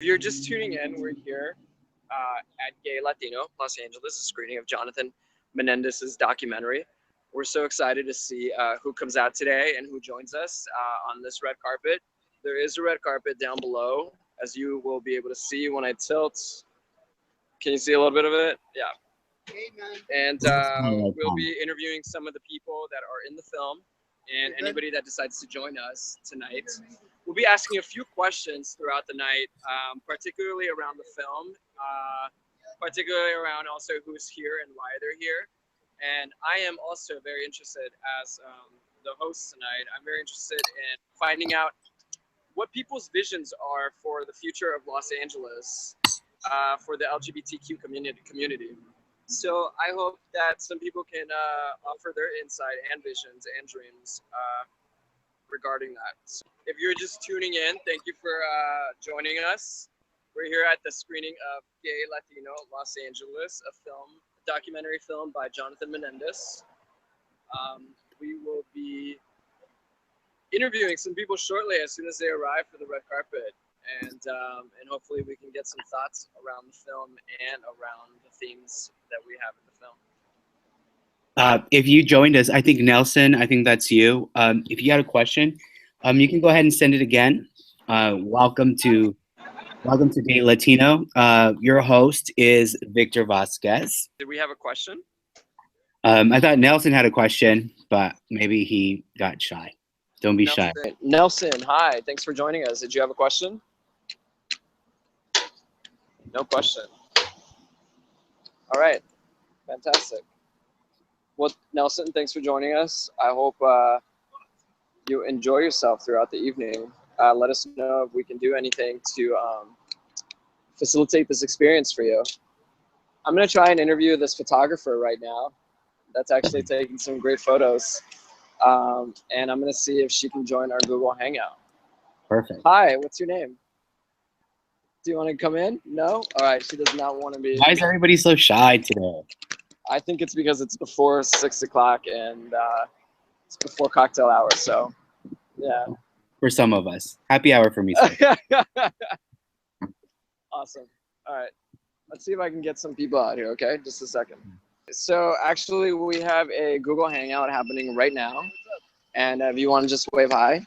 If you're just tuning in, we're here at Gay Latino, Los Angeles, a screening of Jonathan Menendez's documentary. We're so excited to see who comes out today and who joins us on this red carpet. There is a red carpet down below, as you will be able to see when I tilt. Can you see a little bit of it? Yeah. And we'll be interviewing some of the people that are in the film and anybody that decides to join us tonight. We'll be asking a few questions throughout the night, particularly around the film, particularly around also who's here and why they're here. And I am also very interested, as the host tonight, I'm very interested in finding out what people's visions are for the future of Los Angeles, for the LGBTQ community. So I hope that some people can offer their insight and visions and dreams regarding that. So if you're just tuning in, thank you for joining us. We're here at the screening of Gay Latino Los Angeles, a documentary film by Jonathan Menendez. We will be interviewing some people shortly as soon as they arrive for the red carpet. And hopefully we can get some thoughts around the film and around the themes that we have in the film. If you joined us, I think Nelson, I think that's you. If you got a question, you can go ahead and send it again. Welcome to Gay Latino. Your host is Victor Vasquez. Did we have a question? I thought Nelson had a question, but maybe he got shy. Don't be shy. Nelson, hi. Thanks for joining us. Did you have a question? No question. All right. Fantastic. Well, Nelson, thanks for joining us. I hope you enjoy yourself throughout the evening. Let us know if we can do anything to facilitate this experience for you. I'm going to try and interview this photographer right now that's actually taking some great photos. And I'm going to see if she can join our Google Hangout. Perfect. Hi, what's your name? Do you want to come in? No? All right, she does not want to be. Why is everybody so shy today? I think it's because it's before 6 o'clock and it's before cocktail hour, so yeah. For some of us. Happy hour for me. Awesome. All right. Let's see if I can get some people out here, okay? Just a second. So actually we have a Google Hangout happening right now. And if you want to just wave hi.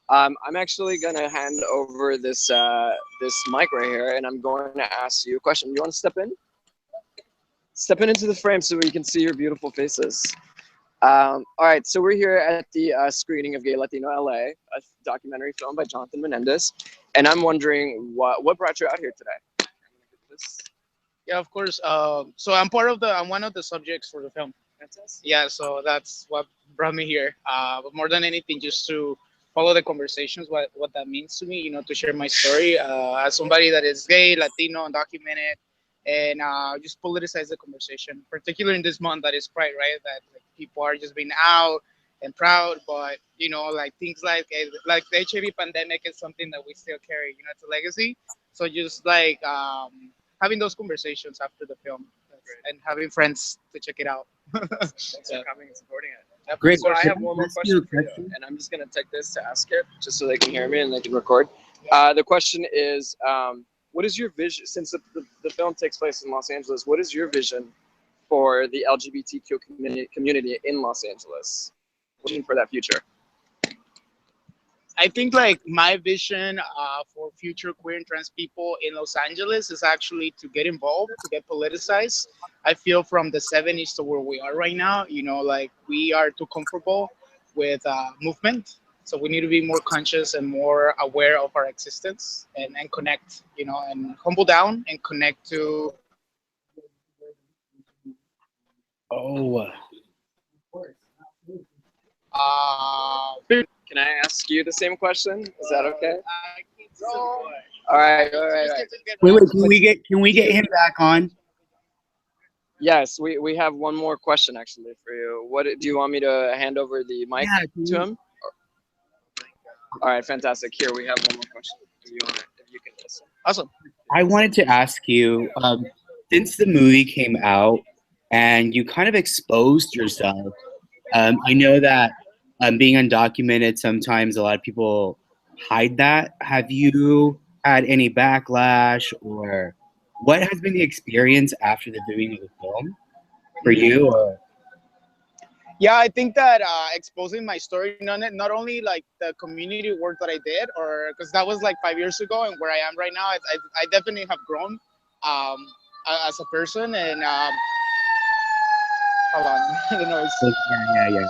I'm actually going to hand over this mic right here, and I'm going to ask you a question. You want to step in? Step into the frame so we can see your beautiful faces. All right, so we're here at the screening of GayLatino.LA, a documentary film by Jonathan Menendez. And I'm wondering what brought you out here today? Yeah, of course. So I'm one of the subjects for the film. Fantastic. Yeah, so that's what brought me here. But more than anything, just to follow the conversations, what that means to me, you know, to share my story as somebody that is gay, Latino, undocumented, and just politicize the conversation, particularly in this month that is Pride, right? That like, people are just being out and proud, but you know, like things like the HIV pandemic is something that we still carry. You know, it's a legacy. So just like having those conversations after the film and having friends to check it out. Thanks for coming and supporting it. Yep. Great. So I have one more question for you, and I'm just going to take this to ask it, just so they can hear me and they can record. The question is, what is your vision, since the film takes place in Los Angeles, what is your vision for the LGBTQ community in Los Angeles? Looking for that future. I think like my vision for future queer and trans people in Los Angeles is actually to get involved, to get politicized. I feel from the 70s to where we are right now, you know, like we are too comfortable with movement. So we need to be more conscious and more aware of our existence and connect, you know, and humble down and connect to. Oh. Can I ask you the same question? Is that okay? All right. Wait, can we get him back on? Yes, we have one more question actually for you. What do you want me to hand over the mic to him? All right, fantastic. Here we have one more question. If you can listen. Awesome. I wanted to ask you, since the movie came out and you kind of exposed yourself, I know that being undocumented, sometimes a lot of people hide that. Have you had any backlash, or what has been the experience after the viewing of the film for you? Or Yeah, I think that exposing my story, not only like the community work that I did, or because that was like 5 years ago, and where I am right now, I definitely have grown as a person. And hold on, the noise. yeah.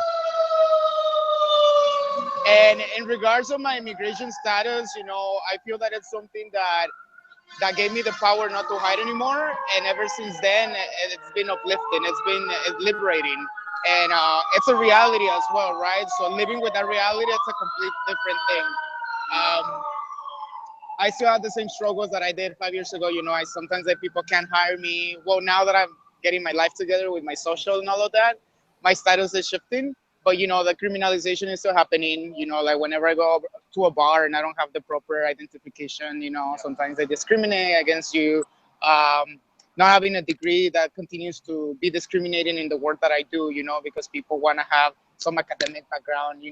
And in regards of my immigration status, I feel that it's something that gave me the power not to hide anymore. And ever since then, it's been uplifting. It's liberating, and it's a reality as well, right? So living with that reality, it's a complete different thing. Um, I still have the same struggles that I did 5 years ago. I sometimes that people can't hire me. Well, now that I'm getting my life together with my social and all of that, my status is shifting. But the criminalization is still happening. Like whenever I go to a bar and I don't have the proper identification, sometimes they discriminate against you. Not having a degree, that continues to be discriminating in the work that I do. Because people want to have some academic background.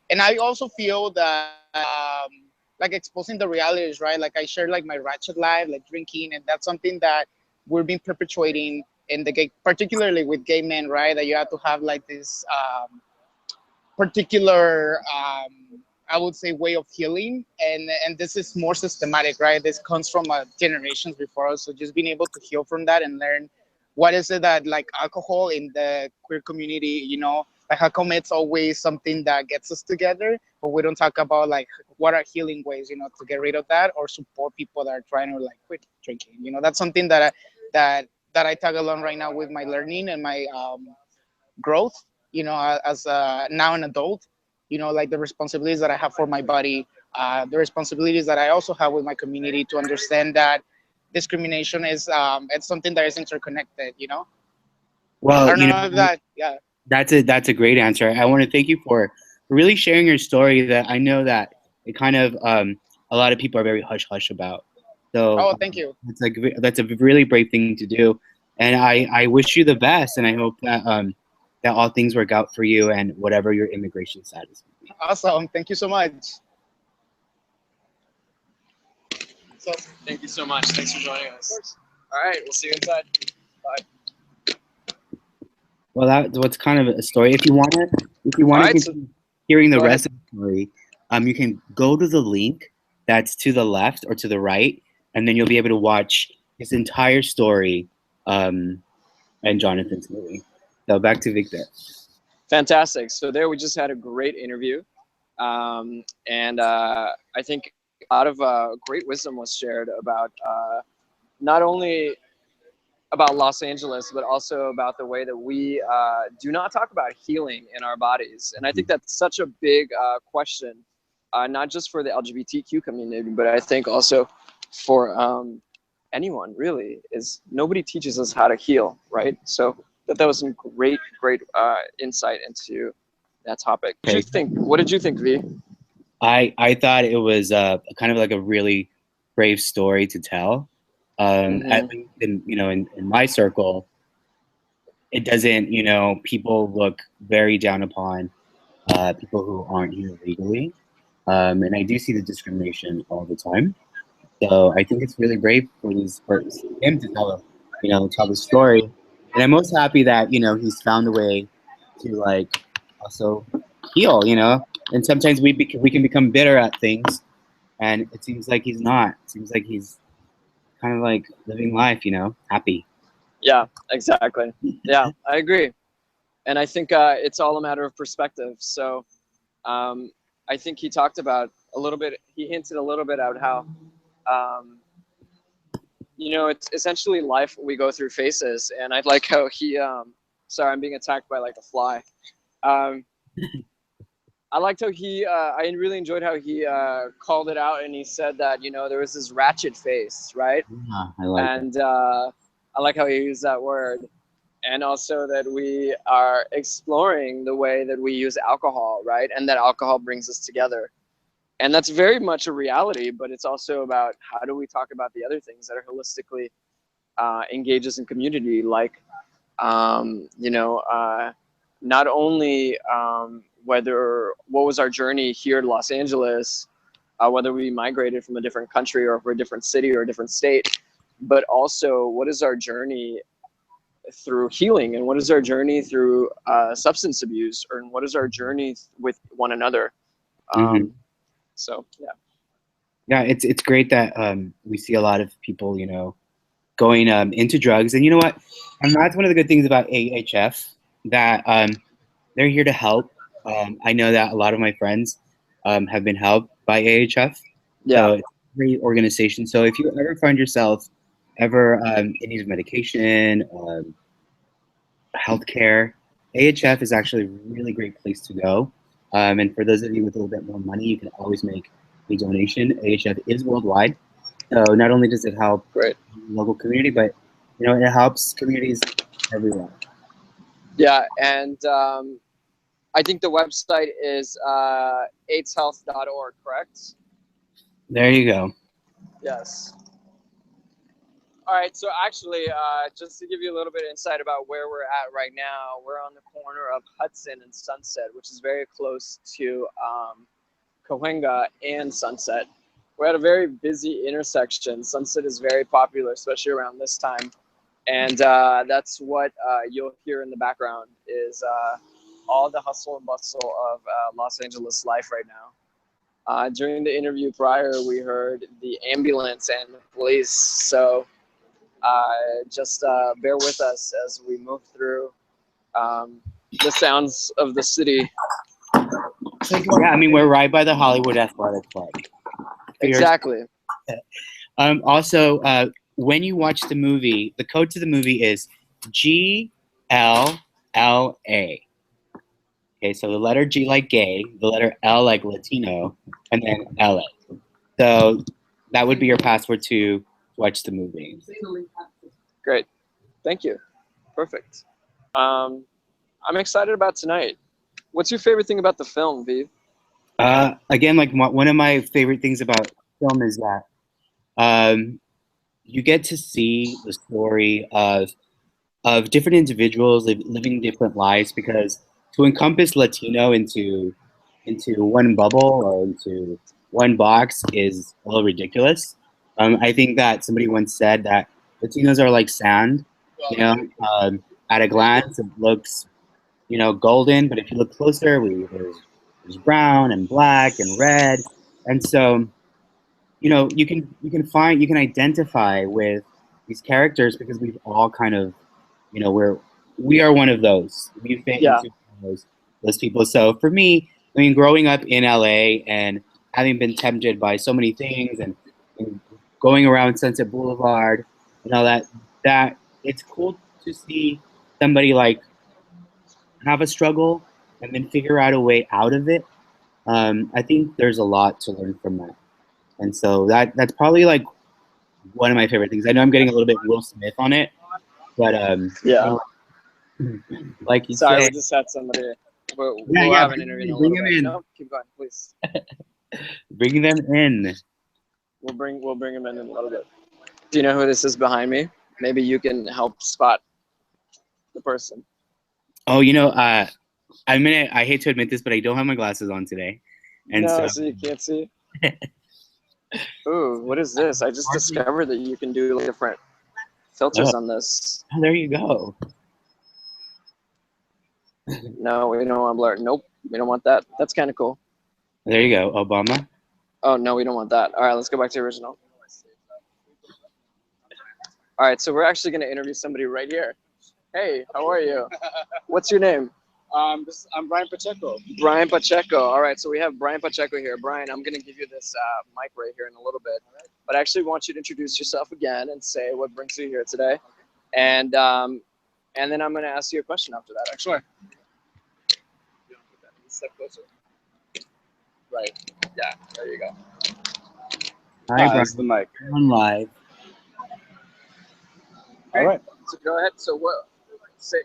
And I also feel that like exposing the realities, right? Like I share like my ratchet life, like drinking, and that's something that we're being perpetuating in the gay, particularly with gay men, right? That you have to have like this particular I would say way of healing, and this is more systematic, right? This comes from generations before us. So just being able to heal from that and learn what is it that like alcohol in the queer community, like how come it's always something that gets us together, but we don't talk about like what are healing ways, to get rid of that or support people that are trying to like quit drinking. That's something that I tag along right now with my learning and my growth, as now an adult, like the responsibilities that I have for my body, the responsibilities that I also have with my community, to understand that discrimination is it's something that is interconnected. I well, don't know if that, yeah. that's a great answer. I want to thank you for really sharing your story. That I know that it kind of a lot of people are very hush hush about. So Oh, thank you. it's like that's a really brave thing to do, and I wish you the best, and I hope that all things work out for you and whatever your immigration status will be. Awesome. Thank you so much. So, Thank you so much. Thanks for joining us. All right, we'll see you inside. Bye. Well, that's what's kind of a story. If you All want to right, so continue hearing the go ahead. rest of the story, you can go to the link that's to the left or to the right, and then you'll be able to watch his entire story, and Jonathan's movie. So back to Victor. Fantastic. So there we just had a great interview. And I think a lot of great wisdom was shared about not only about Los Angeles, but also about the way that we do not talk about healing in our bodies. And I think that's such a big question, not just for the LGBTQ community, but I think also for anyone really, is nobody teaches us how to heal, right? So that was some great insight into that topic. Okay. What did you think, V? I thought it was kind of like a really brave story to tell. At least in my circle, it doesn't, people look very down upon people who aren't here legally. And I do see the discrimination all the time. So I think it's really brave for him to tell the story. And I'm most happy that, he's found a way to like also heal, and sometimes we can become bitter at things, and it seems like he's not. It seems like he's kind of like living life, happy. Yeah, exactly. Yeah, I agree. And I think it's all a matter of perspective. So I think he talked about he hinted a little bit at how, it's essentially life. We go through phases. And I like how he, sorry, I'm being attacked by like a fly. Um, I liked how I really enjoyed how he called it out, and he said that, there was this ratchet face, right? Yeah, I like And I like how he used that word. And also that we are exploring the way that we use alcohol, right? And that alcohol brings us together. And that's very much a reality, but it's also about how do we talk about the other things that are holistically engage us in community, like, not only what was our journey here in Los Angeles, whether we migrated from a different country or for a different city or a different state, but also what is our journey through healing, and what is our journey through substance abuse, or what is our journey with one another. So yeah, it's great that we see a lot of people, you know, going into drugs. And you know what, and that's one of the good things about AHF, that they're here to help. I know that a lot of my friends have been helped by AHF. So it's a great organization. So if you ever find yourself ever in need of medication, healthcare, AHF is actually a really great place to go. And for those of you with a little bit more money, you can always make a donation. AHF is worldwide. So not only does it help the local community, but you know, it helps communities everywhere. Yeah, and I think the website is AIDShealth.org, correct? There you go. Yes. All right, so actually, just to give you a little bit of insight about where we're at right now, we're on the corner of Hudson and Sunset, which is very close to Cahuenga and Sunset. We're at a very busy intersection. Sunset is very popular, especially around this time. And that's what you'll hear in the background is all the hustle and bustle of Los Angeles life right now. During the interview prior, we heard the ambulance and the police. So just bear with us as we move through the sounds of the city. Yeah, I mean, we're right by the Hollywood Athletic Club. Exactly. Also, when you watch the movie, the code to the movie is GLLA. Okay, so the letter G like gay, the letter L like Latino, and then LA. So that would be your password to watch the movie. Great. Thank you. Perfect. I'm excited about tonight. What's your favorite thing about the film, Viv? Again, like one of my favorite things about film is that you get to see the story of different individuals living different lives, because to encompass Latino into one bubble or into one box is a little ridiculous. I think that somebody once said that Latinos are like sand. You know, at a glance it looks, you know, golden, but if you look closer, there's brown and black and red, and so you know you can identify with these characters because we've all kind of, you know, we are one of those. We fit into those people. So for me, I mean, growing up in LA and having been tempted by so many things and going around Sunset Boulevard and all that it's cool to see somebody like have a struggle and then figure out a way out of it. I think there's a lot to learn from that. And so that's probably like one of my favorite things. I know I'm getting a little bit Will Smith on it, but yeah. Like you Sorry, say, we just had somebody. We'll yeah, have an interview in a little bit. No, keep going, please. Bring them in. We'll bring them in a little bit. Do you know who this is behind me? Maybe you can help spot the person. Oh, you know, I hate to admit this, but I don't have my glasses on today, and no, so you can't see. Ooh, what is this? I just discovered that you can do different filters on this. Oh, there you go. No, we don't want blur. Nope, we don't want that. That's kind of cool. There you go, Obama. Oh, no, we don't want that. All right, let's go back to the original. All right, so we're actually going to interview somebody right here. Hey, how are you? What's your name? I'm Brian Pacheco. Brian Pacheco. All right, so we have Brian Pacheco here. Brian, I'm going to give you this mic right here in a little bit. But I actually want you to introduce yourself again and say what brings you here today. And then I'm going to ask you a question after that, actually. Sure. Step closer. Right. Yeah, there you go. Hi, Brian. The mic. On live. All right. So go ahead. So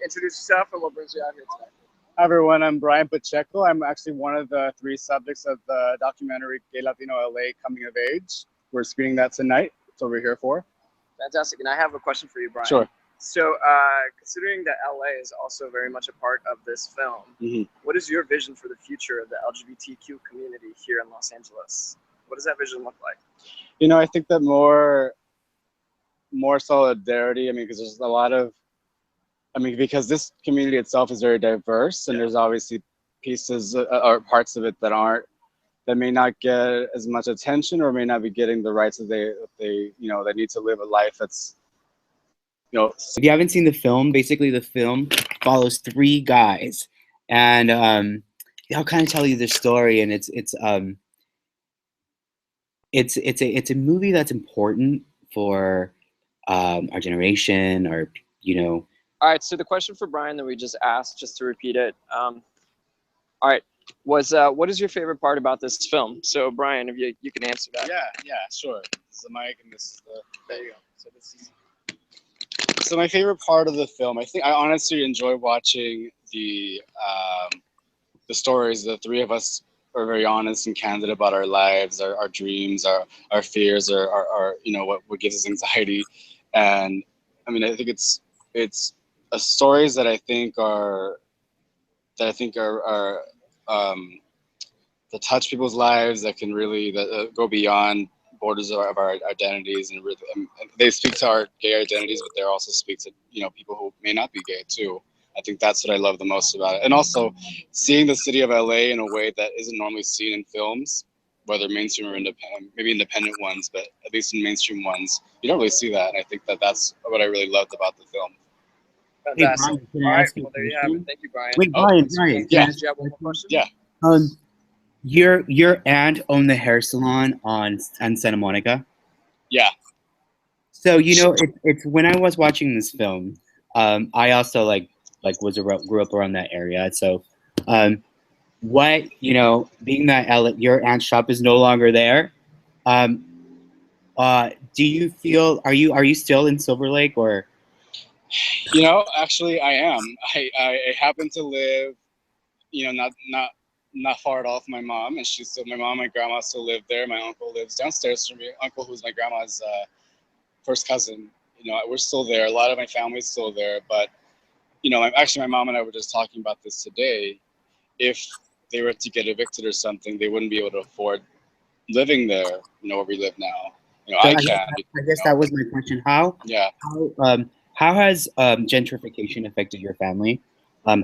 introduce yourself and what brings you out here today. Hi, everyone. I'm Brian Pacheco. I'm actually one of the 3 subjects of the documentary GayLatino.LA Coming of Age. We're screening that tonight. That's what we're here for. Fantastic. And I have a question for you, Brian. Sure. So considering that LA is also very much a part of this film, what is your vision for the future of the LGBTQ community here in Los Angeles? What does that vision look like? You know, I think that more solidarity. I mean, because there's a lot of, I mean, because this community itself is very diverse, and there's obviously pieces or parts of it that may not get as much attention, or may not be getting the rights that they you know, they need to live a life that's, you know. If you haven't seen the film, basically the film follows three guys, and I'll kind of tell you the story, and it's a movie that's important for our generation, or you know. All right, so the question for Brian that we just asked, just to repeat it, all right, was what is your favorite part about this film? So Brian, if you can answer that. Yeah, sure. This is the mic, and this is the, there you go. So my favorite part of the film, I think I honestly enjoy watching the stories. The three of us are very honest and candid about our lives, our dreams, our fears, our you know, what gives us anxiety. And I mean, I think it's stories that I think are that touch people's lives, that can really go beyond borders of our identities, and really, and they speak to our gay identities, but they also speak to, you know, people who may not be gay too. I think that's what I love the most about it. And also seeing the city of LA in a way that isn't normally seen in films, whether mainstream or independent, maybe independent ones, but at least in mainstream ones, you don't really see that. And I think that that's what I really loved about the film. Fantastic. Hey, Brian, All right, well, there you have it. Thank you, Brian. Wait, Brian, Brian. Yeah. Do you have one more question? Yeah. Your aunt owned the hair salon on Santa Monica. Yeah. So you know, it's when I was watching this film, I also grew up around that area. So, what, you know, being that your aunt's shop is no longer there, do you feel, are you still in Silver Lake, or? You know, actually, I am. I happen to live, you know, not far at all from my mom, and she's still, my mom and my grandma still live there. My uncle lives downstairs from me. Uncle, who's my grandma's first cousin. You know, we're still there. A lot of my family's still there, but you know, actually, my mom and I were just talking about this today. If they were to get evicted or something, they wouldn't be able to afford living there, you know, where we live now. You know, So I guess, can. I guess that was my question. Yeah. How has gentrification affected your family?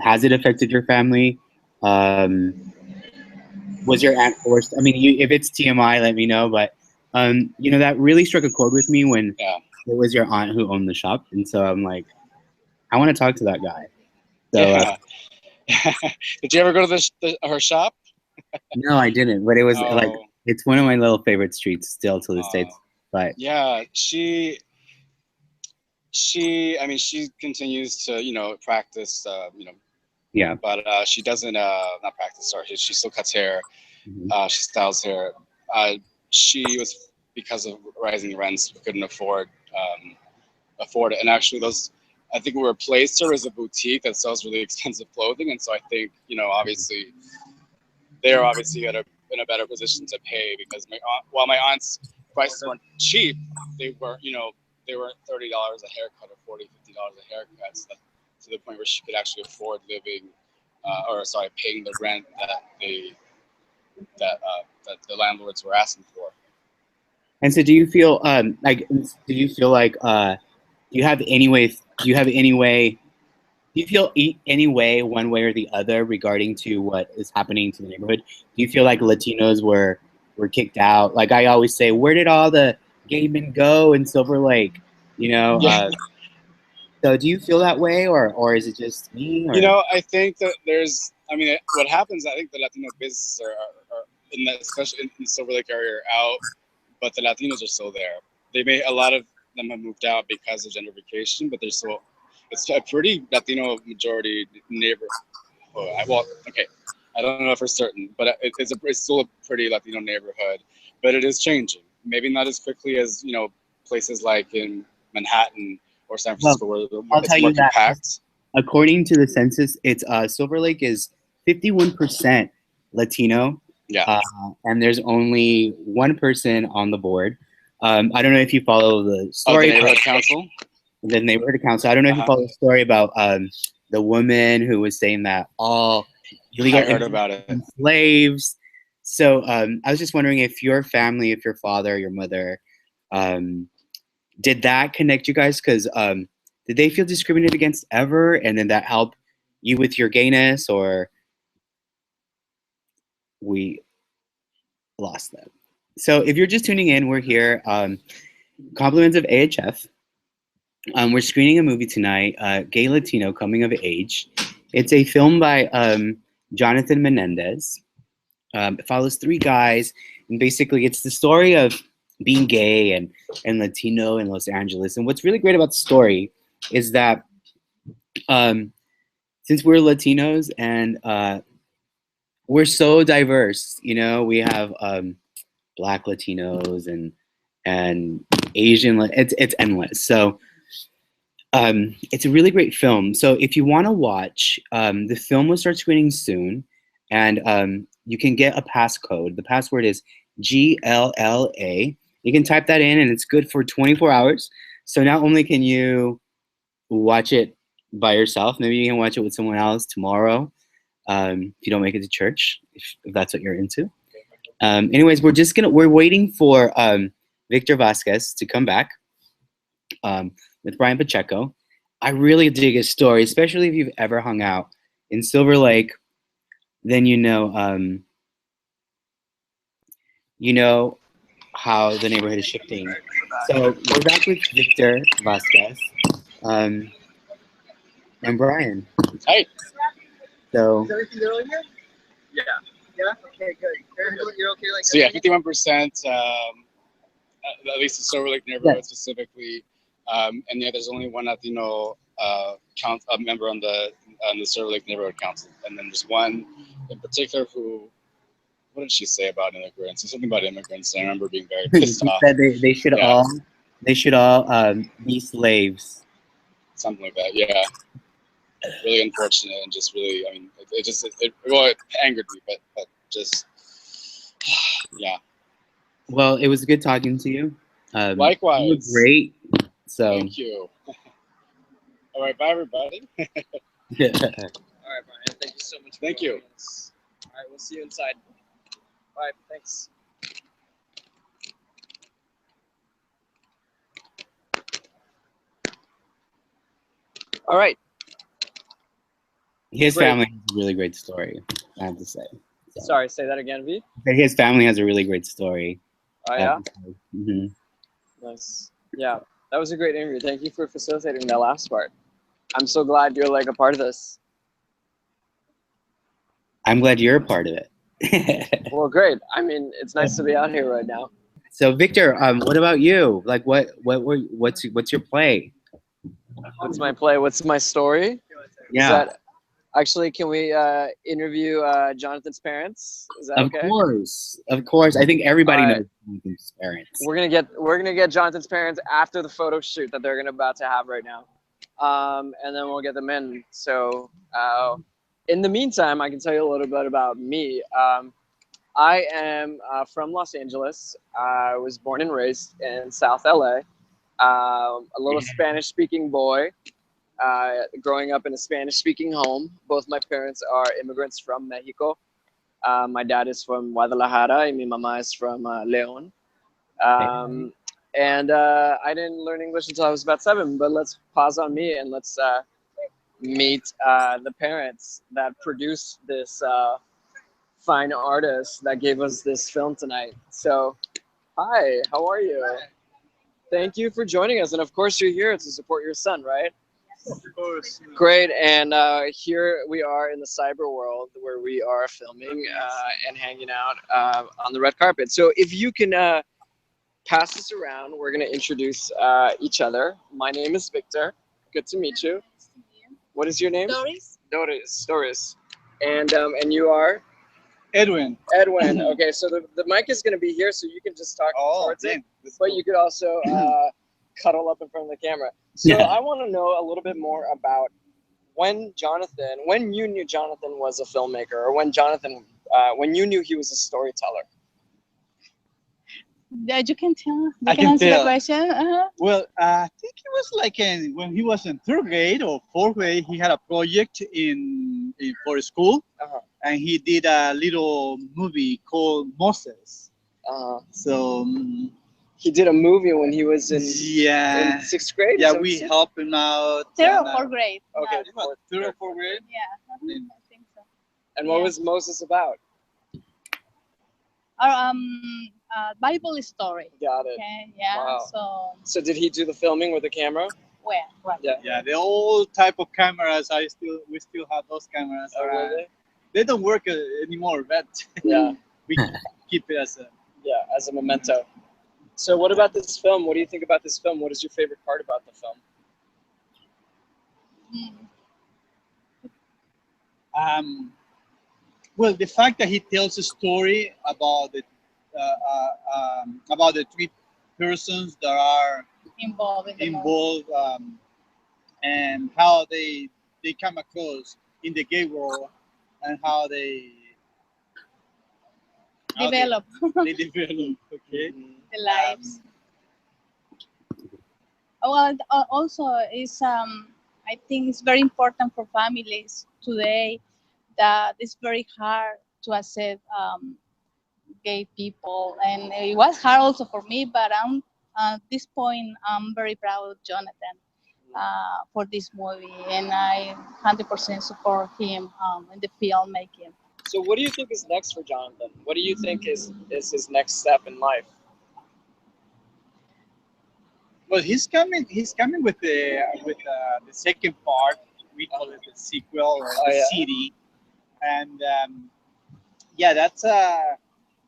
Has it affected your family? Was your aunt forced? I mean, if it's TMI, let me know. But you know, that really struck a chord with me when it was your aunt who owned the shop, and so I'm like, I want to talk to that guy. So, did you ever go to her shop? No, I didn't. But it was like, it's one of my little favorite streets still to this day. But yeah, she I mean, she continues to, you know, practice, you know. Yeah. But she doesn't not practice. Sorry, she still cuts hair. Mm-hmm. She styles hair. She was, because of rising rents, we couldn't afford it. And actually, I think we replaced her as a boutique that sells really expensive clothing. And so I think, you know, obviously, they're obviously in a better position to pay, because while my aunt's prices weren't cheap, they weren't, you know, they weren't $30 a haircut or $40, $50 a haircut. So to the point where she could actually afford living, paying the rent that the landlords were asking for. And so, do you feel like do you have any way one way or the other regarding to what is happening to the neighborhood? Do you feel like Latinos were kicked out? Like I always say, where did all the gay men go in Silver Lake? You know. Yeah. So do you feel that way, or is it just me? Or? You know, I think that what happens, I think the Latino businesses are especially in the Silver Lake area, are out, but the Latinos are still there. A lot of them have moved out because of gentrification, but it's a pretty Latino majority neighborhood. I don't know for certain, but it's still a pretty Latino neighborhood, but it is changing. Maybe not as quickly as, you know, places like in Manhattan or San Francisco, where it's more compact. According to the census, it's Silver Lake is 51% Latino. Yeah. And there's only one person on the board. I don't know if you follow the story. The neighborhood council. The neighborhood council. I don't know if you follow the story about the woman who was saying that all illegal I heard about it. slaves. So I was just wondering if your family, if your father, your mother, did that connect you guys? Because did they feel discriminated against ever? And then that help you with your gayness, or we lost them? So if you're just tuning in, we're here. Compliments of AHF. We're screening a movie tonight, Gay Latino Coming of Age. It's a film by Jonathan Menendez. It follows three guys, and basically it's the story of being gay and Latino in Los Angeles. And what's really great about the story is that since we're Latinos and we're so diverse, you know, we have Black Latinos and Asian. It's endless. So it's a really great film. So if you want to watch, the film will start screening soon, and you can get a passcode. The password is GLLA. You can type that in, and it's good for 24 hours. So not only can you watch it by yourself, maybe you can watch it with someone else tomorrow, if you don't make it to church, if that's what you're into. Anyways, we're waiting for Victor Vasquez to come back with Brian Pacheco. I really dig his story, especially if you've ever hung out in Silver Lake. Then you know how the neighborhood is shifting. So we're back with Victor Vasquez and Brian. Hi. So Is everything good over here? Yeah. Yeah? Okay, good. You're okay like So yeah, 51%, at least the Silver Lake neighborhood specifically. And yeah, there's only one Latino member on the Silver Lake neighborhood council, and then there's one in particular who, what did she say about immigrants? Something about immigrants. I remember being very pissed off. said they should all be slaves. Something like that. Yeah. Really unfortunate, and just really, I mean, it angered me, but just yeah. Well, it was good talking to you. Likewise. You were great. So thank you. All right, bye everybody. All right, Brian. Thank you so much. Thank you. All right, we'll see you inside. Bye. Thanks. All right. his Great. family has a really great story, I have to say. So. Sorry, say that again, V. His family has a really great story. Oh, yeah? Mm-hmm. Nice. Yeah, that was a great interview. Thank you for facilitating that last part. I'm so glad you're like a part of this. I'm glad you're a part of it. Well, great. I mean, it's nice to be out here right now. So Victor, what about you? Like, what's your play? What's my play? What's my story? Yeah. Actually, can we interview Jonathan's parents? Is that okay? Of course. I think everybody All right. knows Jonathan's parents. We're gonna get Jonathan's parents after the photo shoot that they're about to have right now, and then we'll get them in. So in the meantime, I can tell you a little bit about me. I am from Los Angeles. I was born and raised in South LA. A little Spanish-speaking boy. Growing up in a Spanish-speaking home. Both my parents are immigrants from Mexico. My dad is from Guadalajara and my mama is from León. And I didn't learn English until I was about 7, but let's pause on me and let's meet the parents that produced this fine artist that gave us this film tonight. So, hi, how are you? Thank you for joining us. And of course you're here to support your son, right? Of course. Great, and here we are in the cyber world where we are filming and hanging out on the red carpet. So if you can pass this around, we're going to introduce each other. My name is Victor. Good to meet you. What is your name? Doris. And you are? Edwin. Okay, so the mic is going to be here, so you can just talk towards it. But you could also cuddle up in front of the camera. So Yeah. I want to know a little bit more about when you knew Jonathan was a filmmaker, or when you knew he was a storyteller. Yeah, you can tell. I can answer tell. the question. Well, I think it was like when he was in 3rd grade or 4th grade, he had a project for school. Uh-huh. and he did a little movie called Moses. So he did a movie when he was in yeah, in 6th grade. yeah, we helped him out. Third or fourth grade. Okay, Yeah. Third or fourth grade. Yeah, I think so. And what was Moses about? Our Bible story. Got it. Okay, yeah. Wow. So did he do the filming with the camera? Where? Right. Yeah. Yeah, the old type of cameras. We still have those cameras. Oh, really? They don't work anymore, but Yeah. we keep it as as a memento. So what about this film? What do you think about this film? What is your favorite part about the film? Well, the fact that he tells a story about the three persons that are Involved. And how they come across in the gay world, and how they Develop. They develop. Okay. The lives. Well, also is I think it's very important for families today that it's very hard to accept gay people, and it was hard also for me. But at this point, I'm very proud of Jonathan for this movie, and I 100% support him in the filmmaking. So what do you think is next for Jonathan? What do you think is his next step in life? Well, he's coming with the second part. We call it the sequel, or the CD, and yeah, that's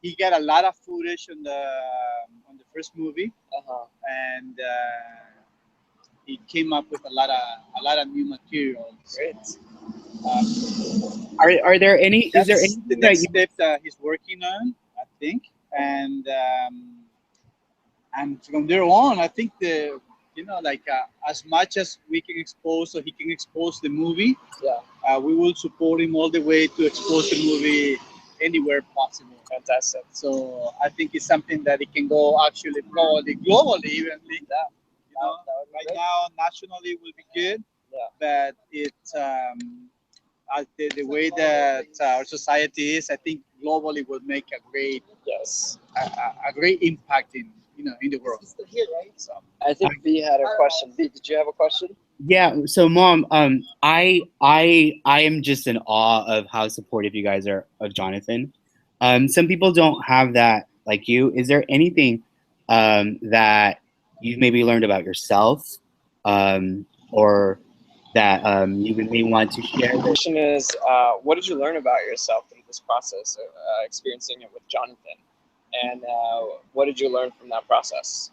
he got a lot of footage on the first movie, and he came up with a lot of new material. Great. Are there any? Is there any the next step that he's working on? I think, and from there on, I think as much as we can expose, so he can expose the movie. Yeah. We will support him all the way to expose the movie anywhere possible. Fantastic. So I think it's something that it can go actually probably globally evenly. Right now nationally will be good. Yeah. But it's the way that our society is, I think globally will make a great a great impact in the world. So I think V had a question. V, did you have a question? Yeah. So, Mom, I am just in awe of how supportive you guys are of Jonathan. Some people don't have that like you. Is there anything that you've maybe learned about yourself, or that you would maybe want to share? The question is, what did you learn about yourself through this process of experiencing it with Jonathan? And what did you learn from that process?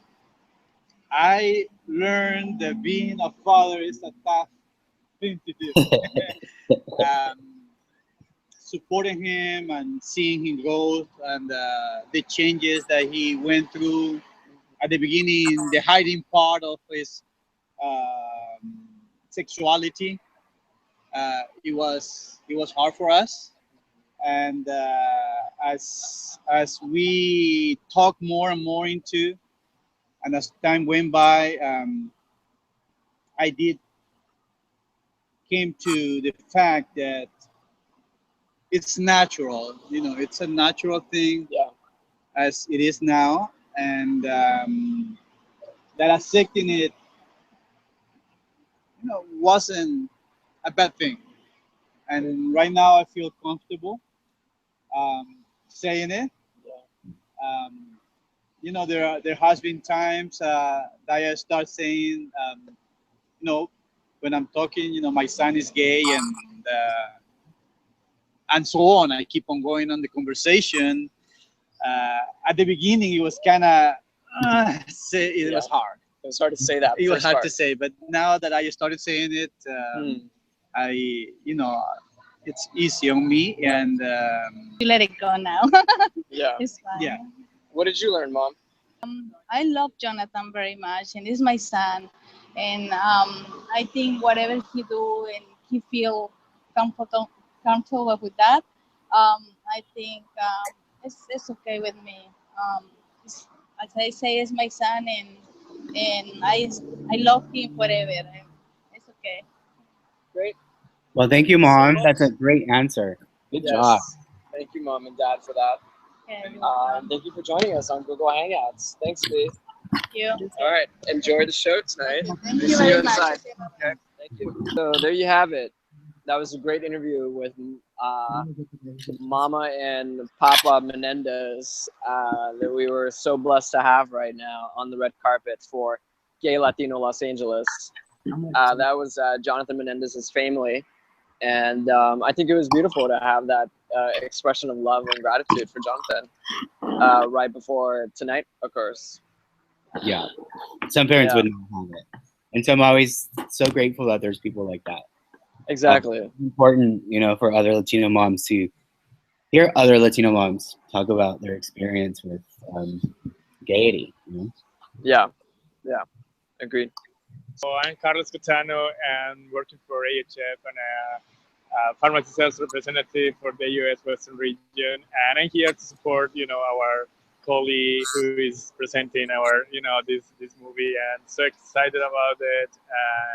I learned that being a father is a tough thing to do. Supporting him and seeing him grow, and the changes that he went through at the beginning, the hiding part of his sexuality, it was hard for us. And as we talk more and more into, and as time went by, I came to the fact that it's natural. It's a natural thing, as it is now, and that accepting it, wasn't a bad thing. And right now, I feel comfortable saying it. There has been times that I start saying, when I'm talking, my son is gay, and so on. I keep on going on the conversation. At the beginning, it was kind of it was hard. It was hard to say that. It was hard to say, but now that I started saying it, it's easy on me, and You let it go now. Yeah. It's fine. Yeah. What did you learn, Mom? I love Jonathan very much, and he's my son. And I think whatever he do and he feel comfortable with that, I think it's okay with me. As I say, it's my son, and I love him forever. And it's okay. Great. Well, thank you, Mom. That's a great answer. Good Yes. job. Thank you, Mom and Dad, for that. And And thank you for joining us on Google Hangouts. Thanks, B. thank you. All right. Enjoy the show tonight. Thank We'll you see you very much. inside. Okay. Thank you. So there you have it. That was a great interview with Mama and Papa Menendez that we were so blessed to have right now on the red carpet for Gay Latino Los Angeles. That was Jonathan Menendez's family. And I think it was beautiful to have that expression of love and gratitude for Jonathan right before tonight occurs. Yeah. Some parents Yeah. wouldn't have it. And so I'm always so grateful that there's people like that. Exactly. It's important, you know, for other Latino moms to hear other Latino moms talk about their experience with gaiety. You know? Yeah. Yeah. Agreed. So I'm Carlos Cotano and working for AHF and a pharmacy sales representative for the U.S. Western region. And I'm here to support, you know, our colleague who is presenting our, you know, this movie, and so excited about it.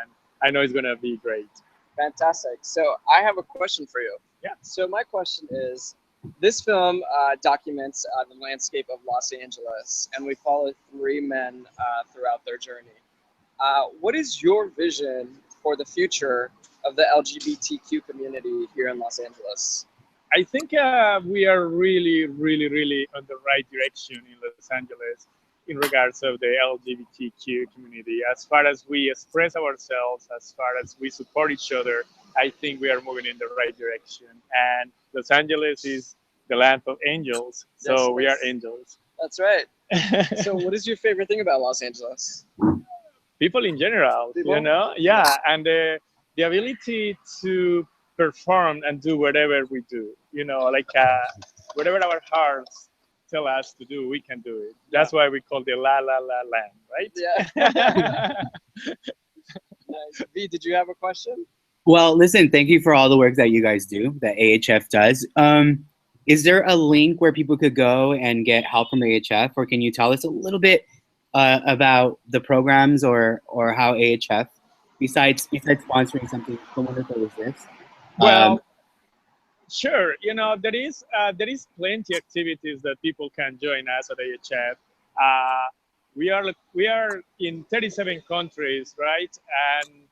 And I know it's gonna be great. Fantastic. So I have a question for you. Yeah. So my question is, this film documents the landscape of Los Angeles, and we follow three men throughout their journey. What is your vision for the future of the LGBTQ community here in Los Angeles? I think we are really on the right direction in Los Angeles in regards of the LGBTQ community. As far as we express ourselves, as far as we support each other, I think we are moving in the right direction. And Los Angeles is the land of angels, so Yes, we are yes. angels. That's right. So what is your favorite thing about Los Angeles? People in general, People? you know? Yeah, and the ability to perform and do whatever we do, you know, like whatever our hearts tell us to do, we can do it. That's why we call the La La La Land, right? Yeah. Nice. V, did you have a question? Well, listen, thank you for all the work that you guys do, that AHF does. Is there a link where people could go and get help from AHF, or can you tell us a little bit about the programs or how AHF, besides sponsoring something so wonderful as this? Well, sure. You know, there is plenty activities that people can join us at AHF. We are in 37 countries, right? And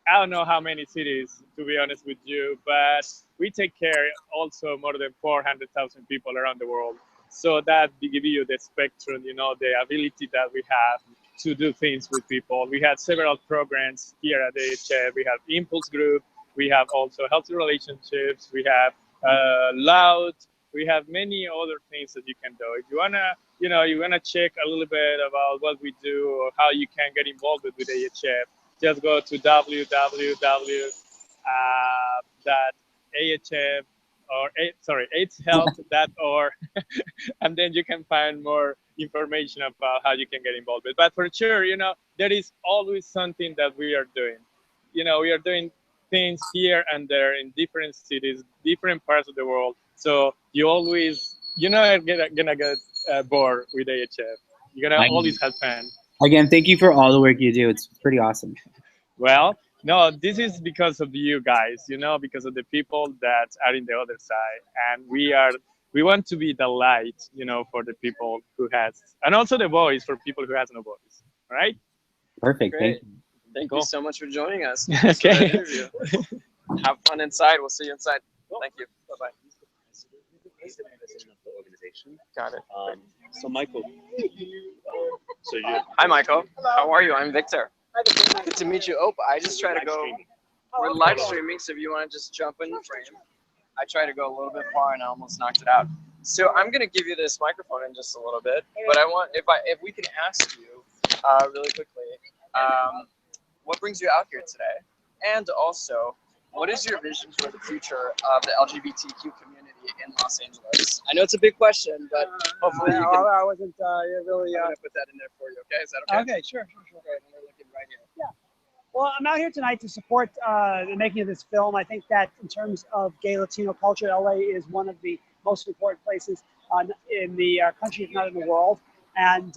I don't know how many cities, to be honest with you, but we take care also more than 400,000 people around the world. So that give you the spectrum, you know, the ability that we have to do things with people. We had several programs here at AHF. We have Impulse Group. We have also healthy relationships. We have L.O.U.D. We have many other things that you can do. If you wanna, you know, you wanna check a little bit about what we do or how you can get involved with AHF, just go to www.ahf or aidshealth.org and then you can find more information about how you can get involved with. But for sure, you know, there is always something that we are doing. You know, we are doing things here and there in different cities, different parts of the world. So you always, you know, are gonna get bored with AHF. You're gonna always have fun. Again, thank you for all the work you do. It's pretty awesome. Well, no, this is because of you guys, you know, because of the people that are in the other side, and we want to be the light, you know, for the people who has, and also the voice for people who has no voice, right? Perfect. Great. Thank you. Thank Cool. you so much for joining us. Okay. For the interview. Have fun inside. We'll see you inside. Thank you. Bye bye. Got it. So Michael, so you Hi, Michael. How are you? I'm Victor. Good to meet you. Oh, I just try to go. We're live streaming, so if you want to just jump in the frame, I try to go a little bit far and I almost knocked it out. So I'm gonna give you this microphone in just a little bit, but I want if we can ask you really quickly, what brings you out here today, and also, what is your vision for the future of the LGBTQ community in Los Angeles? I know it's a big question, but hopefully you can. I wasn't really. I'm gonna put that in there for you. Okay, is that okay? Okay, sure. Okay, and we're looking right here. Well, I'm out here tonight to support the making of this film. I think that in terms of gay Latino culture, LA is one of the most important places in the country, if not in the world. And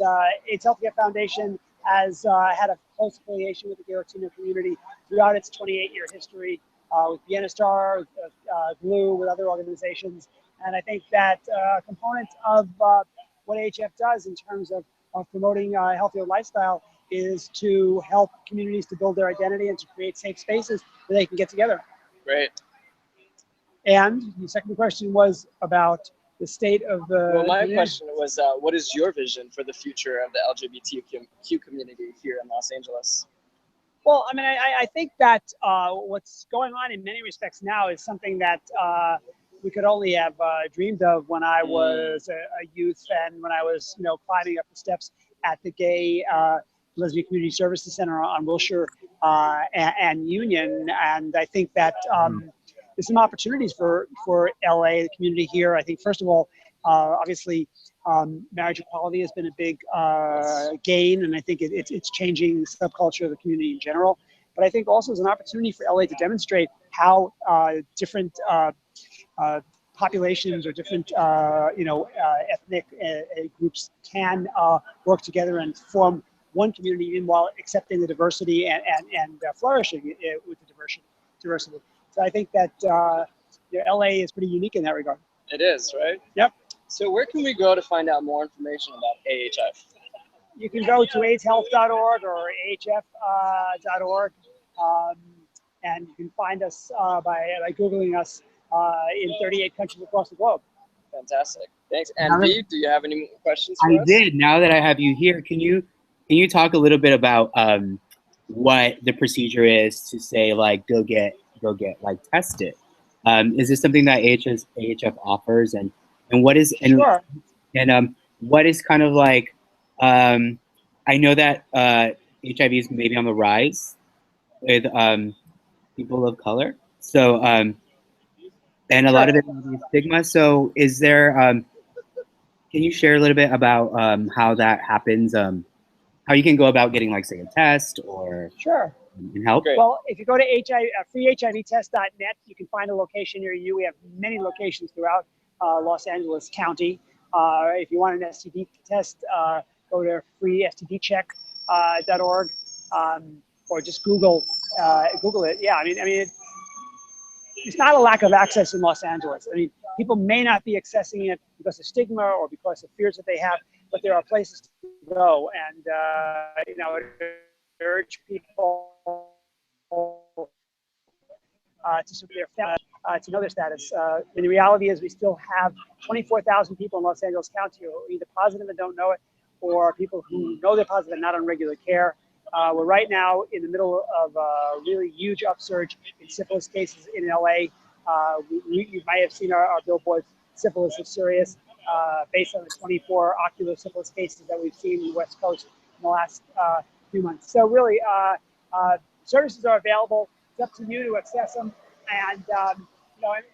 AIDS Healthcare Foundation has had a close affiliation with the gay Latino community throughout its 28-year history. with Vienna Star, Glue, with other organizations. And I think that a component of what AHF does in terms of promoting a healthier lifestyle is to help communities to build their identity and to create safe spaces where they can get together. Great. And the second question was about the state of the. Well, my question was, what is your vision for the future of the LGBTQ community here in Los Angeles? Well, I mean, I think that what's going on in many respects now is something that we could only have dreamed of when I was a youth and when I was, climbing up the steps at the Gay Lesbian Community Services Center on Wilshire and Union. And I think that there's some opportunities for LA, the community here. I think, first of all, obviously, marriage equality has been a big gain, and I think it's changing the subculture of the community in general. But I think also there's an opportunity for LA to demonstrate how different populations or different, ethnic groups can work together and form one community, even while accepting the diversity and flourishing with the diversity. So I think that LA is pretty unique in that regard. It is, right? Yep. So where can we go to find out more information about AHF? You can go to AIDShealth.org or AHF.org, and you can find us by Googling us in 38 countries across the globe. Fantastic. Thanks. And V, do you have any questions for us? I did. Now that I have you here, can you talk a little bit about what the procedure is to say, like, go get like tested? Is this something that AHF offers, and what is Sure. And what is kind of like, I know that HIV is maybe on the rise with people of color. So, and a lot of it is stigma. So is there, can you share a little bit about how that happens? How you can go about getting, like, say, a test or Sure. and help? Great. Well, if you go to freehivtest.net, you can find a location near you. We have many locations throughout Los Angeles County. If you want an STD test, go to freestdcheck.org, or just Google it. Yeah, I mean, it's not a lack of access in Los Angeles. I mean, people may not be accessing it because of stigma or because of fears that they have, but there are places to go, and I urge people to know their status. And the reality is we still have 24,000 people in Los Angeles County who are either positive and don't know it, or people who know they're positive and not on regular care. We're right now in the middle of a really huge upsurge in syphilis cases in LA. You might have seen our billboards, syphilis is serious, based on the 24 ocular syphilis cases that we've seen in the West Coast in the last few months. So really, services are available. It's up to you to access them. And, and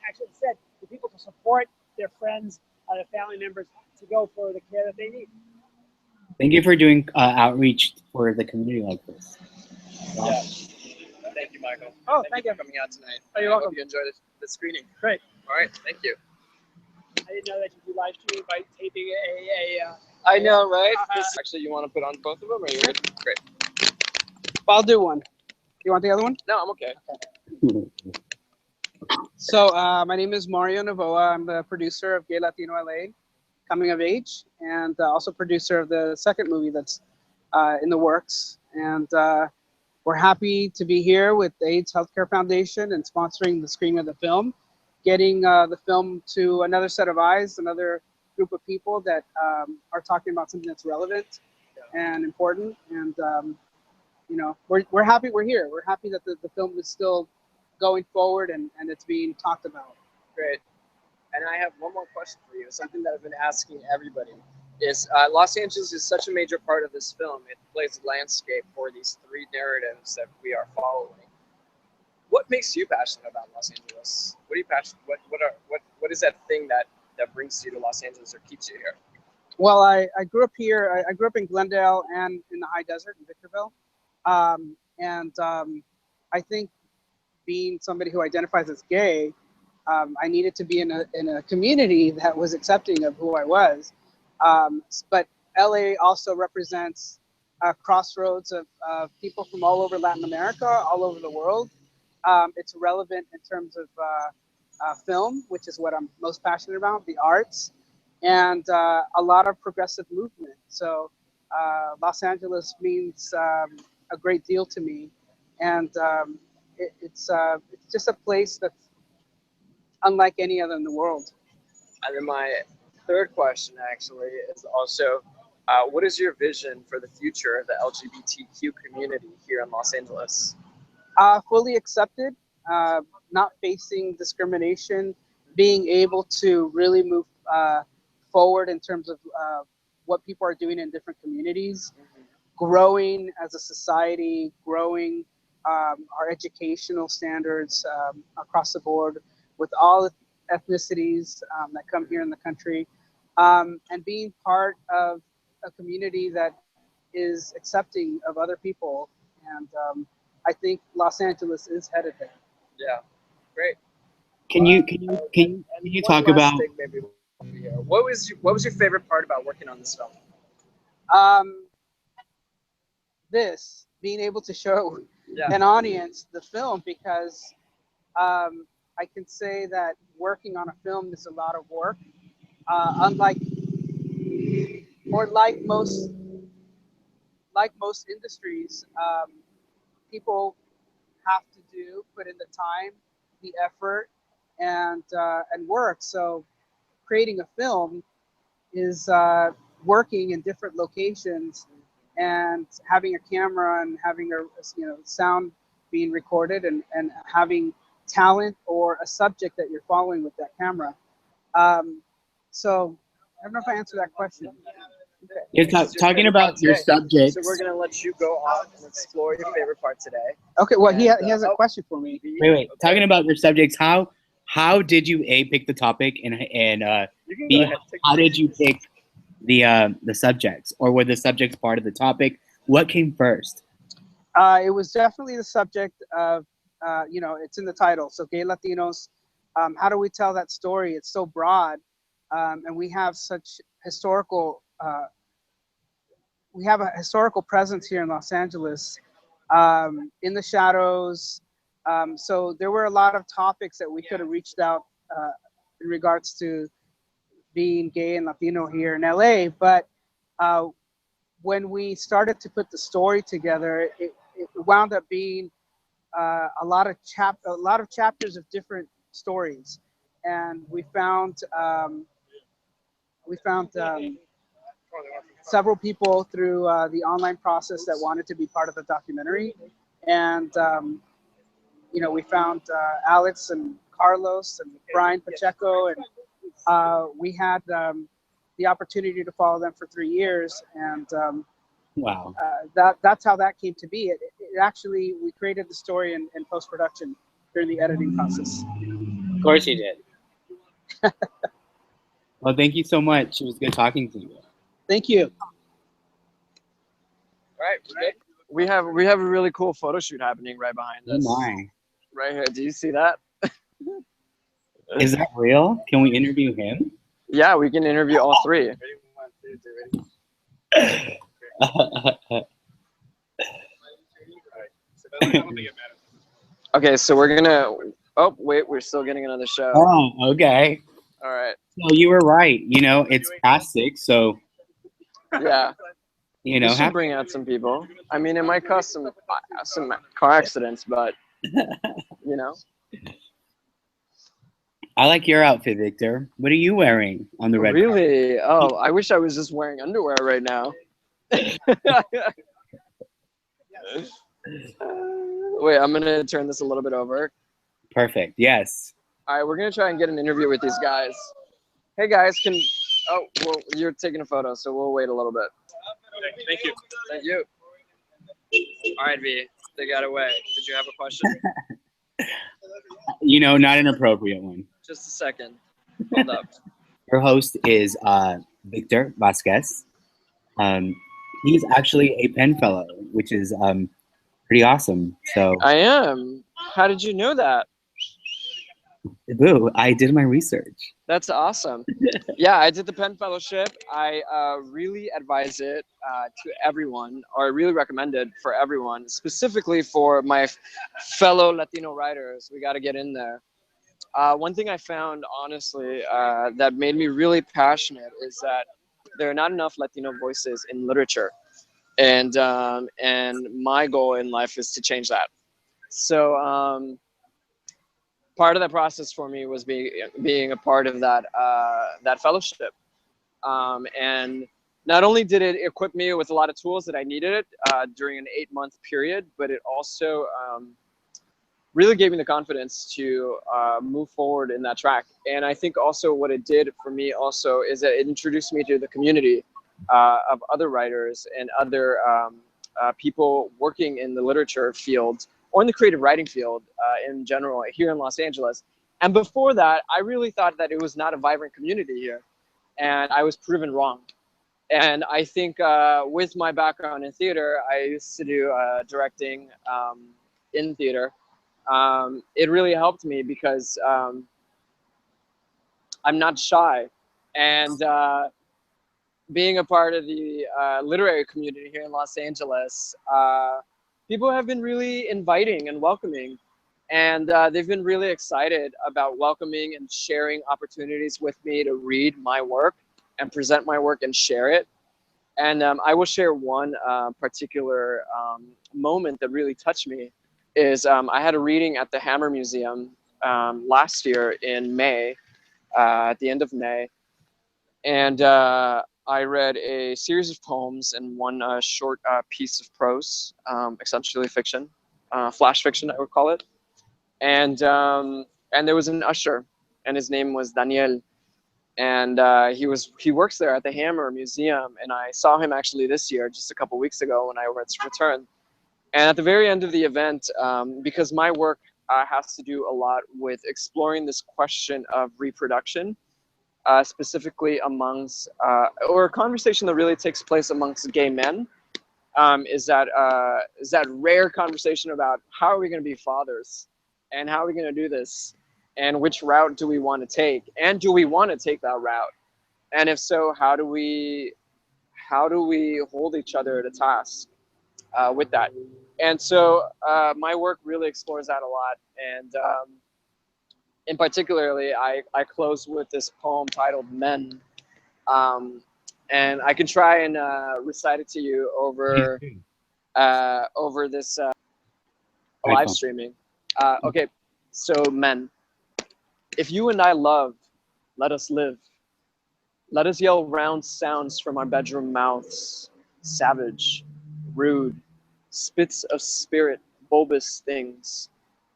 actually said, for people to support their friends, their family members, to go for the care that they need. Thank you for doing outreach for the community like this. Yeah. Thank you, Michael. Oh, thank you for coming out tonight. Oh, you're I welcome. hope you enjoyed the screening. Great. All right. Thank you. I didn't know that you do live streaming by taping I know, right? Actually, you want to put on both of them, or you're good? Great. I'll do one. You want the other one? No, I'm okay. So my name is Mario Novoa. I'm the producer of GayLatino.LA, Coming of Age, and also producer of the second movie that's in the works. And we're happy to be here with the AIDS Healthcare Foundation and sponsoring the screening of the film, getting the film to another set of eyes, another group of people that are talking about something that's relevant and important. And we're happy we're here. We're happy that the film is still going forward and it's being talked about. Great. And I have one more question for you. Something that I've been asking everybody is Los Angeles is such a major part of this film. It plays the landscape for these three narratives that we are following. What makes you passionate about Los Angeles? What are you passionate? What is that thing that brings you to Los Angeles or keeps you here? Well, I grew up here. I grew up in Glendale and in the high desert in Victorville. I think being somebody who identifies as gay, I needed to be in a community that was accepting of who I was. But LA also represents a crossroads of people from all over Latin America, all over the world. It's relevant in terms of film, which is what I'm most passionate about, the arts, and a lot of progressive movement. So Los Angeles means a great deal to me, and it's just a place that's unlike any other in the world. And then my third question actually is also, what is your vision for the future of the LGBTQ community here in Los Angeles? Fully accepted, not facing discrimination, being able to really move forward in terms of what people are doing in different communities, growing as a society, growing our educational standards across the board with all ethnicities that come here in the country, and being part of a community that is accepting of other people. And I think Los Angeles is headed there. Yeah, great. Can you One talk last about thing maybe here. What was your favorite part about working on this film? This being able to show Yeah. an audience the film, because I can say that working on a film is a lot of work. Unlike or like most industries, people have to put in the time, the effort, and work. So creating a film is working in different locations and having a camera and having a sound being recorded, and having talent or a subject that you're following with that camera. So I don't know if I answered that question. Okay. you're This is your talking favorite part about your today. subjects? So we're gonna let you go off and explore your favorite part today. Okay, well, he And, has a question for me. Wait. Talking about your subjects, how did you pick the topic, and You can go B, ahead. how did you pick the subjects, or were the subjects part of the topic? What came first? It was definitely the subject of, it's in the title. So gay Latinos, how do we tell that story? It's so broad, and we have such we have a historical presence here in Los Angeles, in the shadows. So there were a lot of topics that we could have reached out in regards to being gay and Latino here in LA. But when we started to put the story together, it wound up being a lot of chapters of different stories, and we found several people through the online process that wanted to be part of the documentary, and we found Alex and Carlos and Brian Pacheco, and we had the opportunity to follow them for 3 years, and Wow. that's how that came to be. It actually, we created the story in post-production during the editing process. Of course you did. Well, thank you so much. It was good talking to you. Thank you. All right, we're good. We have a really cool photo shoot happening right behind Oh us. my. Right here. Do you see that? Is that real? Can we interview him? Yeah, we can interview all three. Okay, so we're gonna. Oh wait, we're still getting another show. Oh, okay. All right. So you were right. It's past 6, so Yeah. We should have bring out some people. I mean, it might cause some car accidents, but I like your outfit, Victor. What are you wearing on the red carpet? Really? Oh, I wish I was just wearing underwear right now. Wait, I'm gonna turn this a little bit over. Perfect. Yes. All right, we're gonna try and get an interview with these guys. Hey guys, well, you're taking a photo, so we'll wait a little bit. Thank you. Thank you. All right, V, they got away. Did you have a question? Not an appropriate one. Just a second. Hold up. Your host is Victor Vasquez. He's actually a Penn Fellow, which is pretty awesome. So I am. How did you know that? boo, I did my research. That's awesome. Yeah, I did the Penn Fellowship. I really advise it to everyone, or I really recommend it for everyone, specifically for my fellow Latino writers. We got to get in there. One thing I found, honestly, that made me really passionate is that there are not enough Latino voices in literature, and my goal in life is to change that. So part of that process for me was being a part of that fellowship, and not only did it equip me with a lot of tools that I needed during an 8-month period, but it also really gave me the confidence to move forward in that track. And I think also what it did for me also is that it introduced me to the community of other writers and other people working in the literature field or in the creative writing field in general here in Los Angeles. And before that, I really thought that it was not a vibrant community here, and I was proven wrong. And I think with my background in theater, I used to do directing in theater. It really helped me because I'm not shy, and being a part of the literary community here in Los Angeles, people have been really inviting and welcoming, and they've been really excited about welcoming and sharing opportunities with me to read my work and present my work and share it. And I will share one particular moment that really touched me. Is I had a reading at the Hammer Museum last year in May, at the end of May, and I read a series of poems and one short piece of prose, essentially fiction, flash fiction, I would call it. And there was an usher, and his name was Daniel, and he works there at the Hammer Museum, and I saw him actually this year, just a couple weeks ago when I returned. And at the very end of the event, because my work has to do a lot with exploring this question of reproduction, specifically amongst, or a conversation that really takes place amongst gay men, is that rare conversation about how are we going to be fathers, and how are we going to do this, and which route do we want to take, and do we want to take that route, and if so, how do we hold each other to task with that. And so my work really explores that a lot. And in particularly, I close with this poem titled Men. And I can try and recite it to you over this live streaming. Okay, so Men. If you and I loved, let us live. Let us yell round sounds from our bedroom mouths. Savage, rude, spits of spirit, bulbous things.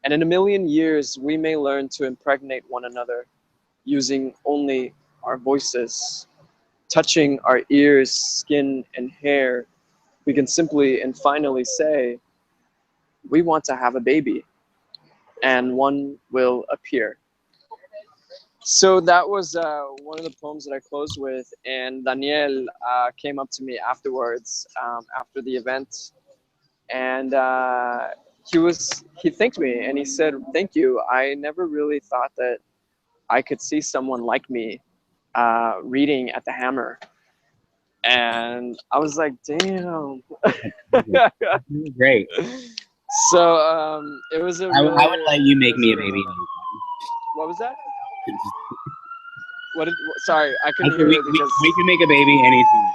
And in a million years, we may learn to impregnate one another using only our voices. Touching our ears, skin, and hair, we can simply and finally say, we want to have a baby, and one will appear. So that was one of the poems that I closed with, and Daniel came up to me afterwards, after the event, and he thanked me, and he said, "Thank you. I never really thought that I could see someone like me reading at the Hammer," and I was like, "Damn." Great. So it was a. Really, I would let you make me a baby. What was that? What did? Sorry, I couldn't hear you because we can make a baby anytime.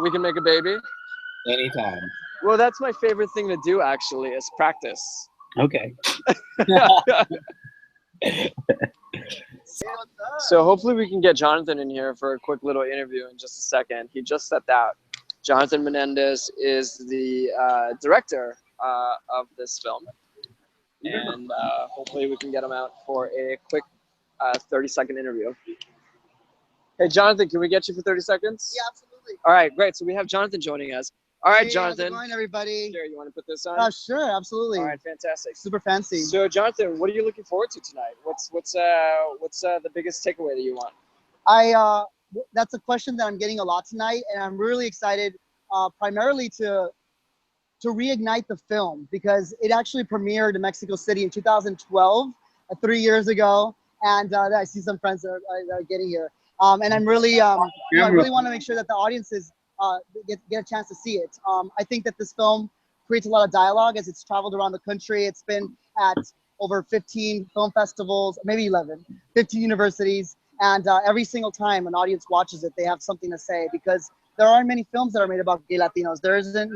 We can make a baby anytime. Well, that's my favorite thing to do, actually, is practice. Okay. So hopefully we can get Jonathan in here for a quick little interview in just a second. He just stepped out. Jonathan Menendez is the director of this film, and hopefully we can get him out for a quick 30-second interview. Hey, Jonathan, can we get you for 30 seconds? Yeah, absolutely. All right, great. So we have Jonathan joining us. All right, hey, Jonathan. How's it going, everybody? Here, you want to put this on? Sure, absolutely. All right, fantastic. Super fancy. So, Jonathan, what are you looking forward to tonight? What's the biggest takeaway that you want? That's a question that I'm getting a lot tonight, and I'm really excited, primarily to reignite the film, because it actually premiered in Mexico City in 2012, 3 years ago. and I see some friends that are getting here. And I'm really, I really want to make sure that the audiences get a chance to see it. I think that this film creates a lot of dialogue as it's traveled around the country. It's been at over 15 film festivals, maybe 11, 15 universities. And every single time an audience watches it, they have something to say, because there aren't many films that are made about gay Latinos. There isn't,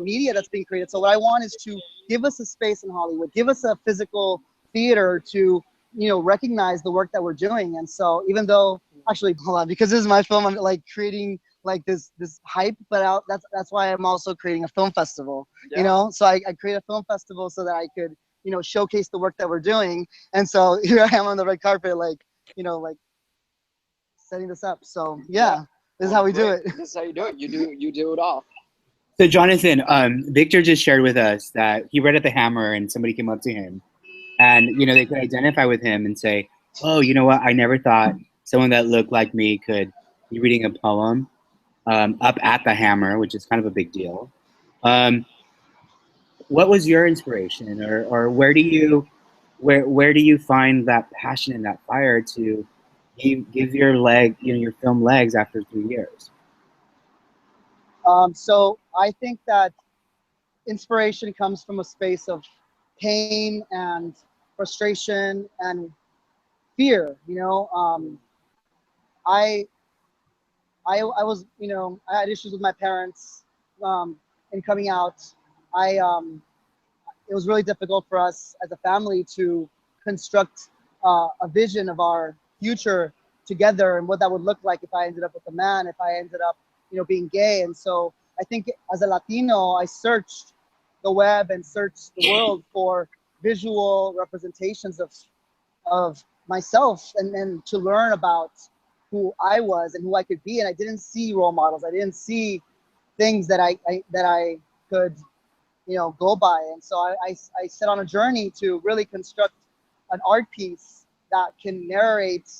media that's being created. So what I want is to give us a space in Hollywood, give us a physical theater to, recognize the work that we're doing. And so even though, actually, hold on, because this is my film, I'm like creating like this hype, but that's why I'm also creating a film festival, So I create a film festival so that I could, showcase the work that we're doing. And so here I am on the red carpet, like setting this up. So yeah. This is how we do it. This is how you do it. You do it all. So Jonathan, Victor just shared with us that he read at the Hammer and somebody came up to him and, they could identify with him and say, oh, you know what? I never thought someone that looked like me could be reading a poem up at the Hammer, which is kind of a big deal. What was your inspiration, or where do you find that passion and that fire to give your your film legs after 3 years? So I think that inspiration comes from a space of pain and frustration and fear. I was, I had issues with my parents in coming out. It was really difficult for us as a family to construct a vision of our future together and what that would look like if I ended up with a man, if I ended up, being gay. And so I think as a Latino, I searched the web and searched the world for visual representations of myself and to learn about who I was and who I could be. And I didn't see role models. I didn't see things that I could, go by. And so I set on a journey to really construct an art piece that can narrate,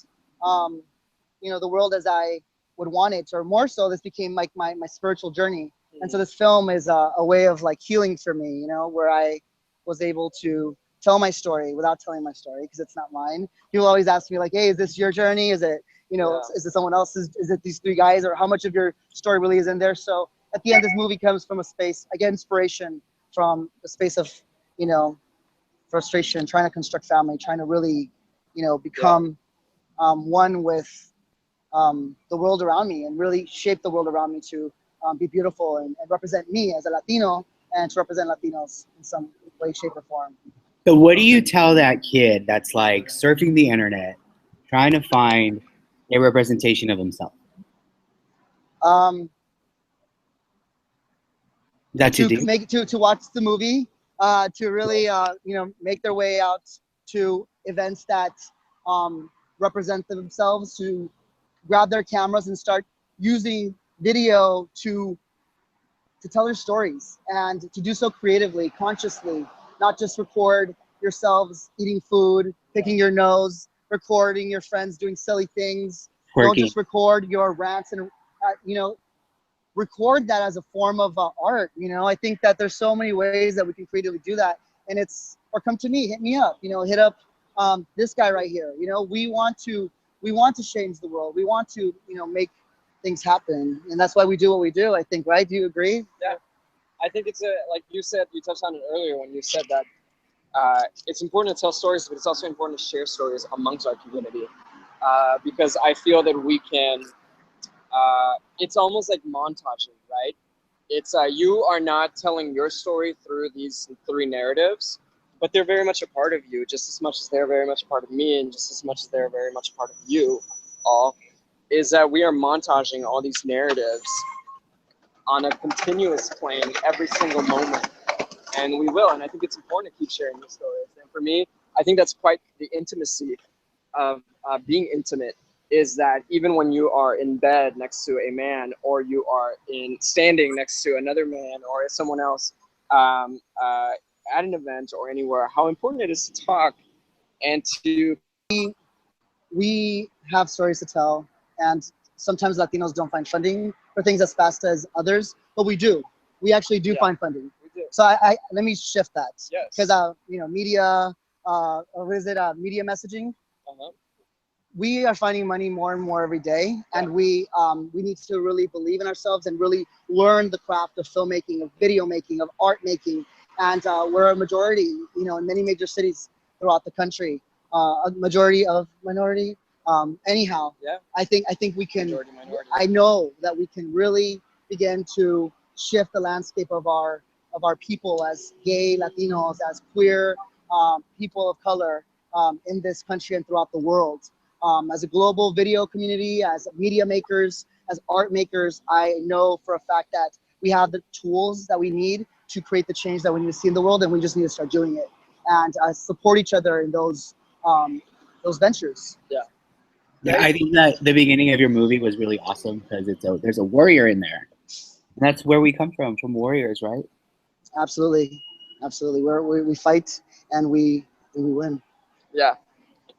the world as I would want it, or more so, this became like my spiritual journey. And so this film is a way of like healing for me, where I was able to tell my story without telling my story, because it's not mine. People always ask me like, hey, is this your journey? Is it, is it someone else's? Is it these three guys, or how much of your story really is in there? So at the end, this movie comes from a space, again, inspiration from a space of, frustration, trying to construct family, trying to really, become one with the world around me, and really shape the world around me to be beautiful and represent me as a Latino, and to represent Latinos in some way, shape, or form. So what do you tell that kid that's like surfing the internet, trying to find a representation of himself? To watch the movie, to really make their way out to events that represent themselves, to grab their cameras and start using video to tell their stories, and to do so creatively, consciously, not just record yourselves eating food, picking your nose, recording your friends doing silly things. Don't just record your rants and record that as a form of art. I think that there's so many ways that we can creatively do that, and or come to me, hit me up, hit up this guy right here. We want to change the world. We want to make things happen, and that's why we do what we do, I think, right? Do you agree? Yeah, I think it's like you said, you touched on it earlier when you said that it's important to tell stories, but it's also important to share stories amongst our community, because I feel that we can, it's almost like montaging, right? It's you are not telling your story through these three narratives, but they're very much a part of you, just as much as they're very much a part of me, and just as much as they're very much a part of you all, is that we are montaging all these narratives on a continuous plane every single moment. And we will, and I think it's important to keep sharing these stories. And for me, I think that's quite the intimacy of being intimate, is that even when you are in bed next to a man, or you are standing next to another man or someone else at an event or anywhere, how important it is to talk and to... We have stories to tell, and sometimes Latinos don't find funding for things as fast as others, but we do. We actually do find funding. So I let me shift that, because media, or is it media messaging? we are finding money more and more every day, and we need to really believe in ourselves and really learn the craft of filmmaking, of video making, of art making. And we're a majority, you know, in many major cities throughout the country, a majority of minority. Anyhow, I think we can. I know that we can really begin to shift the landscape of our people as gay Latinos, as queer people of color in this country and throughout the world. As a global video community, as media makers, as art makers, I know for a fact that we have the tools that we need to create the change that we need to see in the world, and we just need to start doing it and support each other in those ventures. Yeah, I think that the beginning of your movie was really awesome because there's a warrior in there. And that's where we come from warriors, right? Absolutely, absolutely. We fight and we win. Yeah.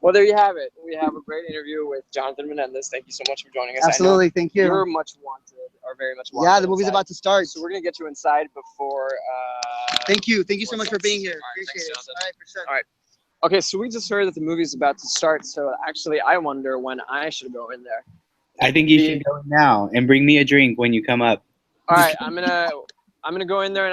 Well, there you have it. We have a great interview with Jonathan Menendez. Thank you so much for joining us. Absolutely, thank you. You're much wanted, or very much wanted. Yeah, the movie's about to start. So we're gonna get you inside before. Thank you so much for being here. Appreciate it. Jonathan. All right, for sure. All right. Okay, so we just heard that the movie's about to start. So actually, I wonder when I should go in there. I think you should go now and bring me a drink when you come up. All right, I'm gonna go in there and